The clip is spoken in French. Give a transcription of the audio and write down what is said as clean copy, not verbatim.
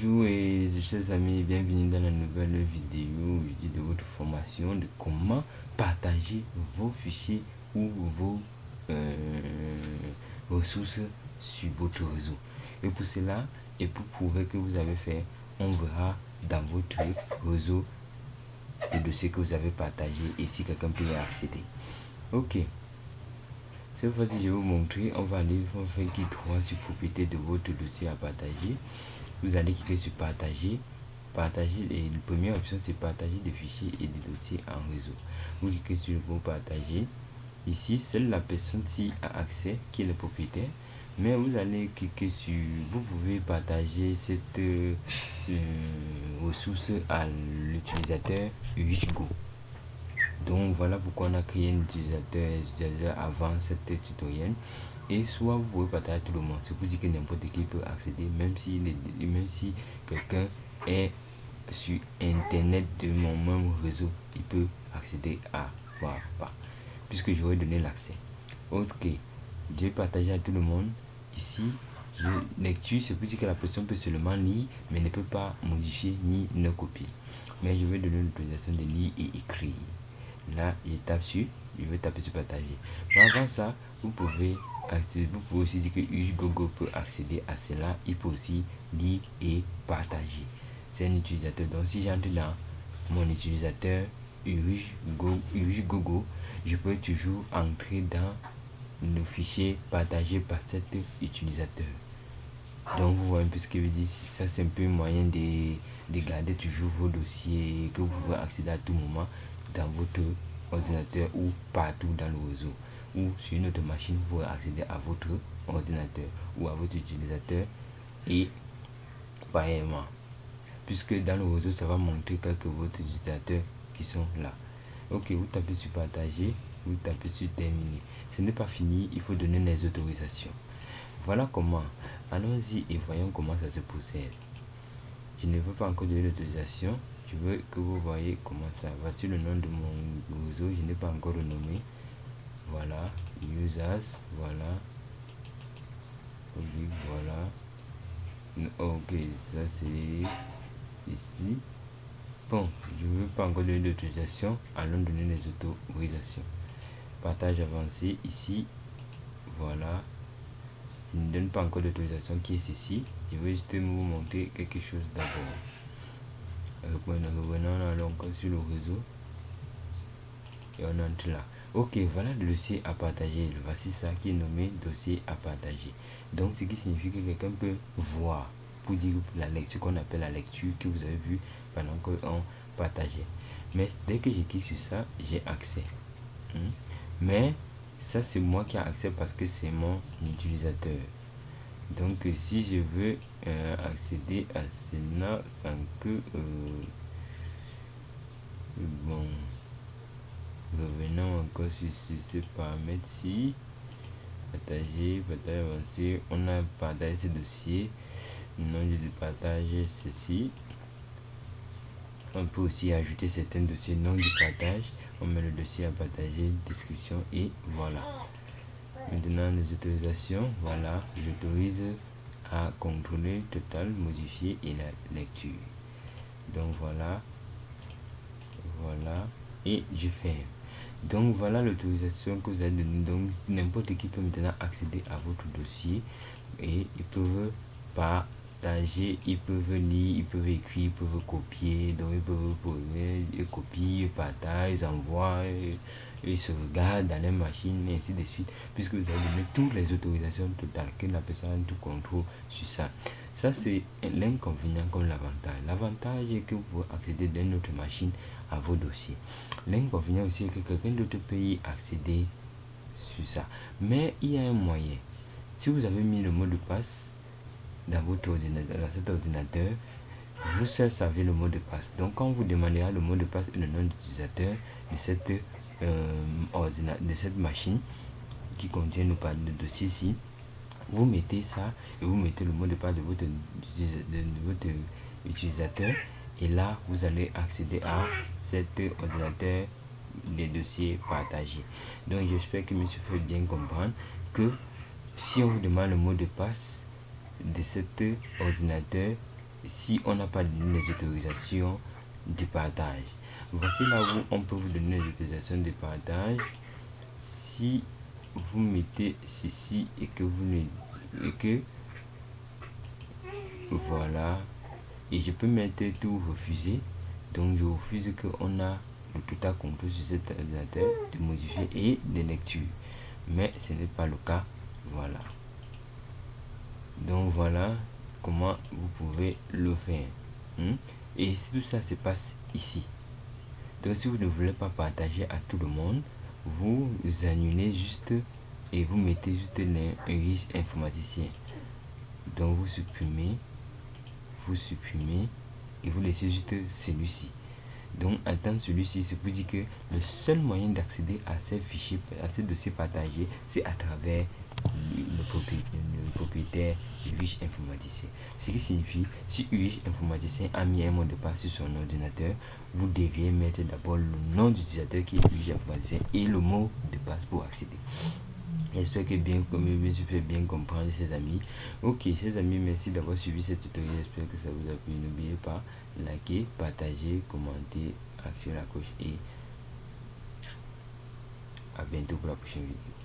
Bonjour et chers amis, bienvenue dans la nouvelle vidéo de votre formation de comment partager vos fichiers ou vos ressources sur votre réseau. Et pour cela, et pour prouver que vous avez fait, on verra dans votre réseau le dossier que vous avez partagé et si quelqu'un peut y accéder. Ok. Cette fois-ci, je vais vous montrer. On va aller faire clic droit sur propriété de votre dossier à partager. Vous allez cliquer sur partager. Partager, et la première option c'est partager des fichiers et des dossiers en réseau. Vous cliquez sur le bouton partager. Ici, seule la personne-ci a accès, qui est le propriétaire. Mais vous allez cliquer sur, vous pouvez partager cette ressource à l'utilisateur UHGO. Donc voilà pourquoi on a créé un utilisateur avant cette tutoriel. Et soit vous pouvez partager à tout le monde, c'est pour dire que n'importe qui peut accéder, même si quelqu'un est sur internet de mon même réseau, il peut accéder à voir pas, puisque j'aurais donné l'accès. Ok, je vais partager à tout le monde. Ici, lecture, c'est pour dire que la personne peut seulement lire, mais ne peut pas modifier ni ne copier. Mais je vais donner l'autorisation de lire et écrire. Là, je vais taper sur partager. Mais avant ça, vous pouvez aussi dire que UHGogo peut accéder à cela. Il peut aussi lire et partager. C'est un utilisateur. Donc, si j'entre dans mon utilisateur UHGogo, je peux toujours entrer dans le fichier partagé par cet utilisateur. Donc, vous voyez un peu ce que veut dire. Ça, c'est un peu un moyen de garder toujours vos dossiers que vous pouvez accéder à tout moment dans votre ordinateur ou partout dans le réseau, ou sur une autre machine. Vous pouvez accéder à votre ordinateur ou à votre utilisateur et pareillement, puisque dans le réseau ça va montrer quelques votre utilisateurs qui sont là. Ok, vous tapez sur partager, vous tapez sur terminer. Ce n'est pas fini, il faut donner les autorisations. Voilà comment. Allons-y et voyons comment ça se procède. Je ne veux pas encore donner l'autorisation. Je veux que vous voyez comment ça. Voici le nom de mon réseau. Je n'ai pas encore renommé. Voilà. Users. Voilà. Public. Voilà. Ok. Ça c'est ici. Bon. Je ne veux pas encore donner l'autorisation. Allons donner les autorisations. Partage avancé. Ici. Voilà. Je ne donne pas encore d'autorisation qui est ici. Je vais juste vous montrer quelque chose d'abord. Revenons alors encore sur le réseau et on entre là. Ok, voilà le dossier à partager. Voici ça qui est nommé dossier à partager. Donc ce qui signifie que quelqu'un peut voir, pour dire la lecture qu'on appelle la lecture que vous avez vu pendant qu'on partageait. Mais dès que je clique sur ça, j'ai accès. Mais ça c'est moi qui ai accès parce que c'est mon utilisateur. Donc si je veux accéder à cela sans que bon, revenons encore sur ce paramètre-ci. Partager avancé. On a partagé ce dossier. Nom du partage ceci. On peut aussi ajouter certains dossiers nom du partage. On met le dossier à partager, description et voilà. Maintenant les autorisations, voilà, j'autorise à contrôler total, modifier et la lecture. Donc voilà, et je ferme. Donc voilà l'autorisation que vous avez donnée. Donc n'importe qui peut maintenant accéder à votre dossier et ils peuvent partager, ils peuvent lire, ils peuvent écrire, ils peuvent copier. Donc ils peuvent poser, ils copient, ils partagent, ils envoient, ils se regardent dans les machines et ainsi de suite, puisque vous avez donné toutes les autorisations totales, que la personne a tout contrôle sur ça. Ça c'est l'inconvénient comme l'avantage. L'avantage est que vous pouvez accéder d'une autre machine à vos dossiers. L'inconvénient aussi est que quelqu'un d'autre peut y accéder sur ça. Mais il y a un moyen. Si vous avez mis le mot de passe dans votre ordinateur, dans cet ordinateur, vous seul savez le mot de passe. Donc quand vous demandera le mot de passe et le nom d'utilisateur de cette machine qui contient le dossier ici, vous mettez ça et vous mettez le mot de passe de votre utilisateur et là vous allez accéder à cet ordinateur des dossiers partagés. Donc j'espère que monsieur fait bien comprendre que si on vous demande le mot de passe de cet ordinateur, si on n'a pas donné les autorisations de partage. Voici là où on peut vous donner les autorisations de partage. Si vous mettez ceci et que vous ne... et que voilà, et je peux mettre tout refuser. Donc je refuse qu'on a le total contrôle sur cet ordinateur de modifier et de lecture, mais ce n'est pas le cas. Voilà, donc voilà comment vous pouvez le faire. Et si tout ça se passe ici, donc si vous ne voulez pas partager à tout le monde, vous annulez juste et vous mettez juste un riche informaticien. Donc vous supprimez et vous laissez juste celui-ci. Donc attendre celui-ci, c'est pour dire que le seul moyen d'accéder à ces fichiers, à ces dossiers partagés, c'est à travers le propriétaire UIH informaticien. Ce qui signifie, si UIH informaticien a mis un mot de passe sur son ordinateur, vous deviez mettre d'abord le nom d'utilisateur qui est UIH informaticien et le mot de passe pour accéder. J'espère que je peux bien comprendre, ces amis. Ok, ces amis, merci d'avoir suivi cette tutoriel. J'espère que ça vous a plu. N'oubliez pas, liker, partager, commenter, activer la cloche et à bientôt pour la prochaine vidéo.